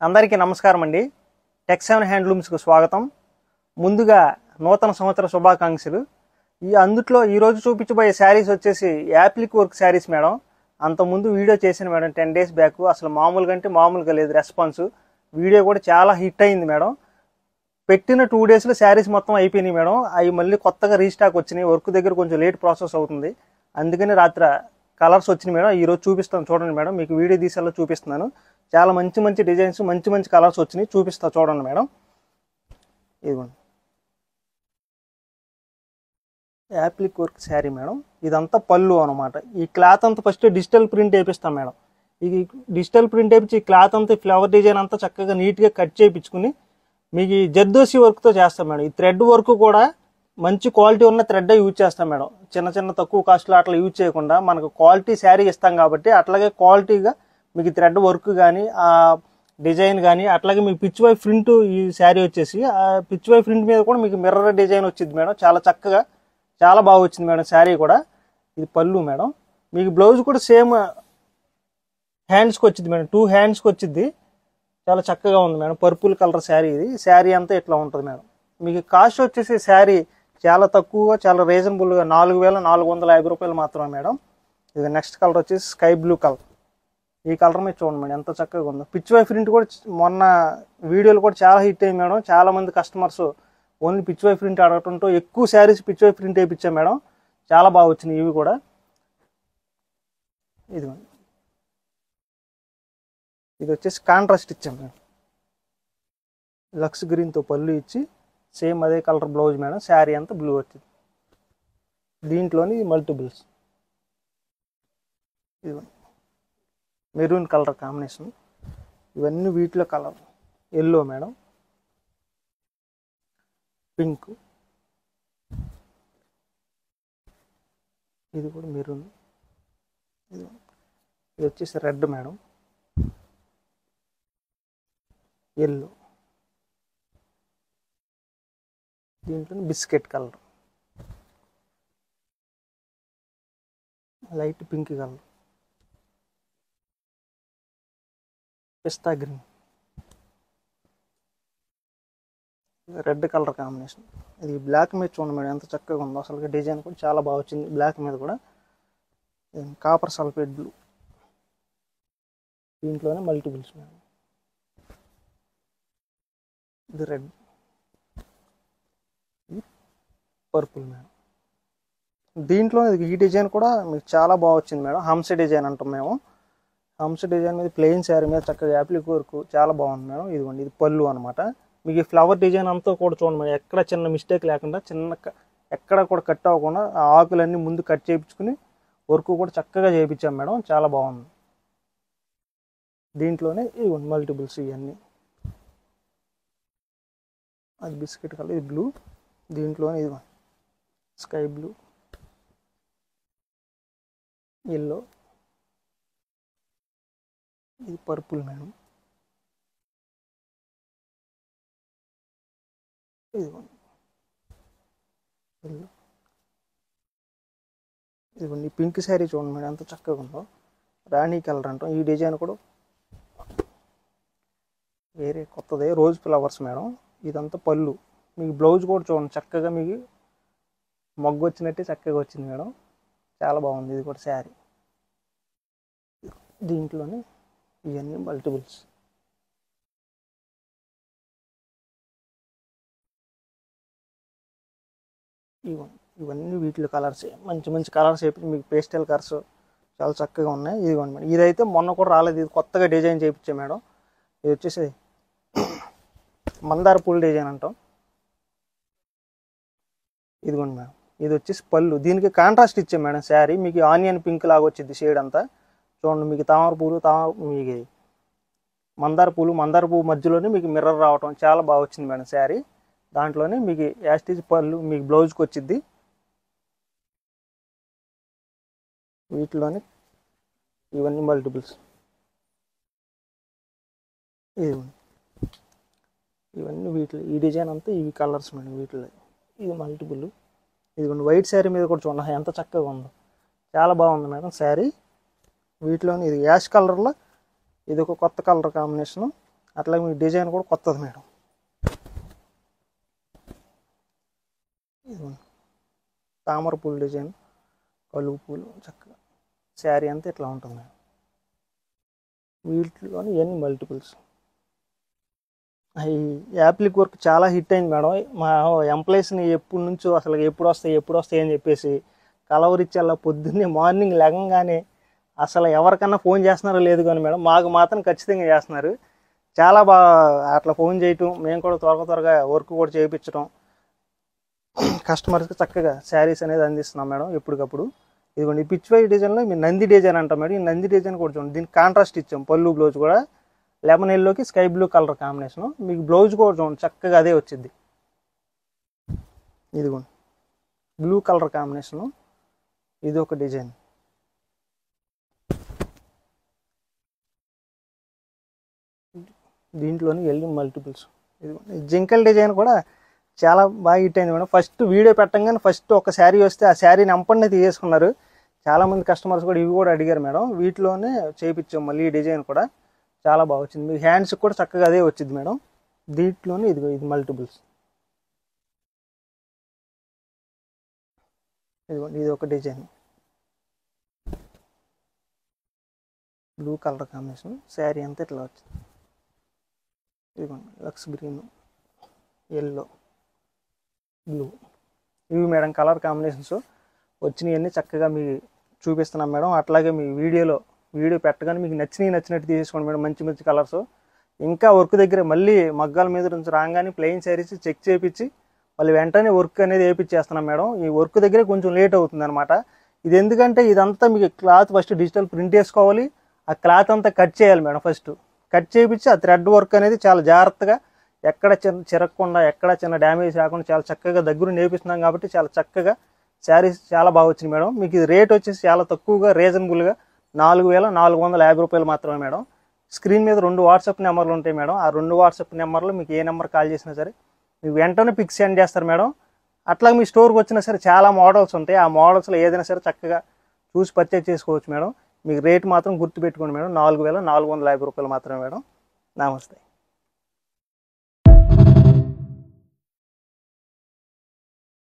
అందరికీ నమస్కారం అండి. టెక్7 హ్యాండ్లూమ్స్కు స్వాగతం. ముందుగా నూతన సంవత్సర శుభాకాంక్షలు. అందుట్లో ఈరోజు చూపించబోయే శారీస్ వచ్చేసి యాప్లిక్ వర్క్ శారీస్ మేడం. అంతకుముందు వీడియో చేసిన మేడం 10 days బ్యాక్. అసలు మామూలుగా అంటే మామూలుగా లేదు రెస్పాన్స్. వీడియో కూడా చాలా హిట్ అయింది మేడం. పెట్టిన 2 daysలో శారీస్ మొత్తం అయిపోయినాయి మేడం. అవి మళ్ళీ కొత్తగా రీస్టాక్ వచ్చినాయి. వర్క్ దగ్గర కొంచెం లేట్ ప్రాసెస్ అవుతుంది. అందుకని రాత్రి కలర్స్ వచ్చినాయి మేడం. ఈరోజు చూపిస్తాను చూడండి మేడం. మీకు వీడియో తీసేలా చూపిస్తున్నాను. చాలా మంచి మంచి డిజైన్స్, మంచి మంచి కలర్స్ వచ్చినాయి. చూపిస్తా చూడండి మేడం. ఇదిగోండి యాప్లిక్ వర్క్ శారీ మేడం. ఇదంతా పళ్ళు అనమాట. ఈ క్లాత్ అంతా ఫస్ట్ డిజిటల్ ప్రింట్ వేపిస్తాం మేడం. ఈ డిజిటల్ ప్రింట్ వేపించి ఈ క్లాత్ అంతా ఫ్లవర్ డిజైన్ అంతా చక్కగా నీట్గా కట్ చేయించుకుని మీకు ఈ జర్దోసి వర్క్తో చేస్తాం మేడం. ఈ థ్రెడ్ వర్క్ కూడా మంచి క్వాలిటీ ఉన్న థ్రెడ్ యూజ్ చేస్తాం మేడం. చిన్న చిన్న తక్కువ కాస్ట్లో అట్లా యూజ్ చేయకుండా మనకు క్వాలిటీ శారీ ఇస్తాం కాబట్టి అట్లాగే క్వాలిటీగా మీకు థ్రెడ్ వర్క్ కానీ ఆ డిజైన్ కానీ అట్లాగే మీకు పిచ్ వై ప్రింట్ ఈ శారీ వచ్చేసి ఆ పిచ్ వై ప్రింట్ మీద కూడా మీకు మిర్రర్ డిజైన్ వచ్చింది మేడం. చాలా చక్కగా చాలా బాగా వచ్చింది మేడం శారీ కూడా. ఇది పళ్ళు మేడం. మీకు బ్లౌజ్ కూడా సేమ్ హ్యాండ్స్కి వచ్చింది మేడం. 2 handsకి వచ్చింది. చాలా చక్కగా ఉంది మేడం. Purple colour sari. ఇది శారీ అంతా ఇట్లా ఉంటుంది మేడం. మీకు కాస్ట్ వచ్చేసి శారీ చాలా తక్కువగా చాలా రీజనబుల్గా 4,450 రూపాయలు మాత్రమే మేడం. ఇది నెక్స్ట్ కలర్ వచ్చేసి స్కై బ్లూ కలర్. ఈ కలర్ మీద చూడండి మేడం ఎంత చక్కగా ఉందో. పిచ్ వై ప్రింట్ కూడా మొన్న వీడియోలు కూడా చాలా హిట్ అయింది మేడం. చాలా మంది customers only pichwai print అడగటంతో ఎక్కువ శారీస్ పిచ్ వై ప్రింట్ వేయించాం మేడం. చాలా బాగా వచ్చినాయి ఇవి కూడా. ఇది వచ్చేసి కాంట్రాస్ట్ ఇచ్చాం మేడం. లక్స్ గ్రీన్తో పళ్ళు ఇచ్చి సేమ్ అదే కలర్ బ్లౌజ్ మేడం. శారీ అంతా బ్లూ వచ్చింది. దీంట్లోని మల్టిపుల్స్. ఇదిగోండి మెరూన్ కలర్ కాంబినేషన్. ఇవన్నీ వీటిలో కలర్ ఎల్లో మేడం, పింక్, ఇది కూడా మెరూన్. ఇది వచ్చేసి రెడ్ మేడం, ఎల్లో, దీంట్లో biscuit colour, light pink colour, pista green, red colour combination. ఇది బ్లాక్ మీద చూడండి మేడం ఎంత చక్కగా ఉందో. అసలు డిజైన్ కూడా చాలా బాగా వచ్చింది బ్లాక్ మీద కూడా. కాపర్ సల్ఫేట్ బ్లూ, దీంట్లోనే మల్టిపుల్స్ మేడం. ఇది రెడ్, ఇది పర్పుల్ మేడం. దీంట్లో ఈ డిజైన్ కూడా మీకు చాలా బాగా వచ్చింది మేడం. హంస డిజైన్ అంటాం మేము. హంస డిజైన్ మీద ప్లెయిన్ శారీ మీద చక్కగా యాప్లిక్ వర్క్ చాలా బాగుంది మేడం. ఇదిగోండి ఇది పళ్ళు అనమాట. మీకు ఈ ఫ్లవర్ డిజైన్ అంతా కూడా చూడండి మేడం. ఎక్కడ చిన్న మిస్టేక్ లేకుండా ఎక్కడ కూడా కట్ అవ్వకుండా ఆ ఆకులన్నీ ముందు కట్ చేయించుకుని వర్క్ కూడా చక్కగా చేయించాం మేడం. చాలా బాగుంది. దీంట్లోనే ఇదిగోండి మల్టిపుల్స్ ఇవన్నీ. అది బిస్కెట్ కలర్, ఇది బ్లూ, దీంట్లోనే ఇది స్కై బ్లూ, ఎల్లో, ఇది పర్పుల్ మేడం, ఇదిగోండి ఎల్లో, ఇదిగోండి పింక్ శారీ చూడండి మేడం ఎంత చక్కగా ఉందో. రాణి కలర్ అంటాం. ఈ డిజైన్ కూడా వేరే కొత్తదే, రోజ్ ఫ్లవర్స్ మేడం. ఇదంతా పళ్ళు. మీకు బ్లౌజ్ కూడా చూడండి చక్కగా మీకు మొగ్గు వచ్చినట్టే చక్కగా వచ్చింది మేడం. చాలా బాగుంది ఇది కూడా శారీ. దీంట్లోనే ఇవన్నీ మల్టిపుల్స్. ఇవన్నీ వీటిలో కలర్స్ మంచి మంచి కలర్స్ వేపించి మీకు పేస్టల్ కలర్స్ చాలా చక్కగా ఉన్నాయి. ఇదిగోండి మేడం. ఇదైతే మొన్న కూడా రాలేదు. ఇది కొత్తగా డిజైన్ చేయించాం మేడం. ఇది వచ్చేసి మందార పూల డిజైన్ అంటాం. ఇదిగోండి మేడం. ఇది వచ్చేసి పళ్ళు. దీనికి కాంట్రాస్ట్ ఇచ్చాం మేడం శారీ. మీకు ఆనియన్ పింక్ లాగా వచ్చింది షేడ్ అంతా. చూడండి మీకు తామర పూలు మీకు మందార పువ్వు మధ్యలోనే మీకు మిర్రర్ రావటం చాలా బాగా వచ్చింది మేడం శారీ. దాంట్లోనే మీకు యాస్టీజ్ పళ్ళు మీకు బ్లౌజ్కి వచ్చింది. వీటిలోనే ఇవన్నీ మల్టిపుల్స్. ఇవన్నీ వీటిలో ఈ డిజైన్ అంతా ఇవి కలర్స్ మేడం. వీటిలో ఇది మల్టిపుల్. ఇదిగోండి వైట్ శారీ మీద కూడా చూడండి ఎంత చక్కగా ఉందో. చాలా బాగుంది మేడం శారీ. వీటిలోని ఇది యాష్ కలర్లో ఇది ఒక కొత్త కలర్ కాంబినేషను. అట్లాగే మీ డిజైన్ కూడా కొత్తది మేడం. ఇదిగోండి తామర పూలు డిజైన్, కలుగు పూలు చక్కగా శారీ అంతా ఇట్లా ఉంటుంది మేడం. వీటిలోని ఎన్ని మల్టిపుల్స్. ఈ యాప్లిక్ వర్క్ చాలా హిట్ అయింది మేడం. మా ఎంప్లాయీస్ని ఎప్పటి నుంచో అసలు ఎప్పుడు వస్తాయి అని చెప్పేసి కలవరిచ్చేలా పొద్దున్నే మార్నింగ్ లెగంగానే అసలు ఎవరికన్నా ఫోన్ చేస్తున్నారో లేదు కానీ మేడం మాకు మాత్రం ఖచ్చితంగా చేస్తున్నారు. చాలా బాగా అట్లా ఫోన్ చేయటం, మేము కూడా త్వరగా వర్క్ కూడా చేయించడం, కస్టమర్స్కి చక్కగా శారీస్ అనేది అందిస్తున్నాం మేడం ఎప్పటికప్పుడు. ఇదిగోండి ఈ పిచ్ వై డిజైన్లో మీ నంది డిజైన్ అంటాం మేడం. ఈ నంది డిజైన్ కూడా చూడండి, దీనికి కాంట్రాస్ట్ ఇచ్చాం. పళ్ళు బ్లౌజ్ కూడా లెమన్ ఎల్లోకి స్కై బ్లూ కలర్ కాంబినేషన్. మీకు బ్లౌజ్ కూడా చూడండి చక్కగా అదే వచ్చింది. ఇదిగోండి బ్లూ కలర్ కాంబినేషను. ఇది ఒక డిజైన్. దీంట్లోని ఎల్లి మల్టిపుల్స్. ఇదిగోండి జింకల్ డిజైన్ కూడా చాలా బాగా హిట్ అయింది మేడం. ఫస్ట్ వీడియో పెట్టంగానే ఫస్ట్ ఒక శారీ వస్తే ఆ శారీని ఎంపడినే తీసేసుకున్నారు. చాలామంది కస్టమర్స్ కూడా ఇవి కూడా అడిగారు మేడం. వీటిలోనే చేయించాం మళ్ళీ ఈ డిజైన్ కూడా చాలా బాగా వచ్చింది. మీ హ్యాండ్స్ కూడా చక్కగా అదే వచ్చింది మేడం. దీంట్లోనే ఇది మల్టిపుల్స్. ఇదిగోండి ఇది ఒక design, blue colour combination. Sari అంతా ఇట్లా వచ్చింది. ఇదిగోండి లక్స్ గ్రీన్, ఎల్లో, బ్లూ. ఇవి మేడం కలర్ కాంబినేషన్స్ వచ్చినవన్నీ చక్కగా మీకు చూపిస్తున్నాం మేడం. అట్లాగే మీ వీడియో పెట్టగానే మీకు నచ్చినట్టు తీసుకోండి మేడం. మంచి కలర్స్. ఇంకా వర్క్ దగ్గర మళ్ళీ మగ్గాల మీద నుంచి రాగానే ప్లెయిన్ శారీస్ చెక్ చేయించి మళ్ళీ వెంటనే వర్క్ అనేది వేయించేస్తున్నాం మేడం. ఈ వర్క్ దగ్గరే కొంచెం లేట్ అవుతుంది అనమాట. ఇది ఎందుకంటే ఇదంతా మీకు క్లాత్ ఫస్ట్ డిజిటల్ ప్రింట్ వేసుకోవాలి, ఆ క్లాత్ అంతా కట్ చేయాలి మేడం. ఫస్ట్ కట్ చేయించి ఆ థ్రెడ్ వర్క్ అనేది చాలా జాగ్రత్తగా ఎక్కడ చిరగకుండా ఎక్కడ చిన్న డ్యామేజ్ రాకుండా చాలా చక్కగా దగ్గర నేర్పిస్తున్నాం కాబట్టి చాలా చక్కగా శారీస్ చాలా బాగా వచ్చింది మేడం. మీకు ఇది రేట్ వచ్చేసి చాలా తక్కువగా రీజనబుల్గా 4,450 రూపాయలు మాత్రమే మేడం. స్క్రీన్ మీద 2 వాట్సాప్ నెంబర్లు ఉంటాయి మేడం. ఆ 2 వాట్సాప్ నెంబర్లు మీకు ఏ నెంబర్ కాల్ చేసినా సరే మీకు వెంటనే పిక్స్ సెండ్ చేస్తారు మేడం. అట్లా మీ స్టోర్కి వచ్చినా సరే చాలా మోడల్స్ ఉంటాయి. ఆ మోడల్స్లో ఏదైనా సరే చక్కగా చూసి పర్చేజ్ చేసుకోవచ్చు మేడం. మీకు రేట్ మాత్రం గుర్తుపెట్టుకోండి మేడం, 4,450 రూపాయలు మాత్రమే మేడం. నమస్తే.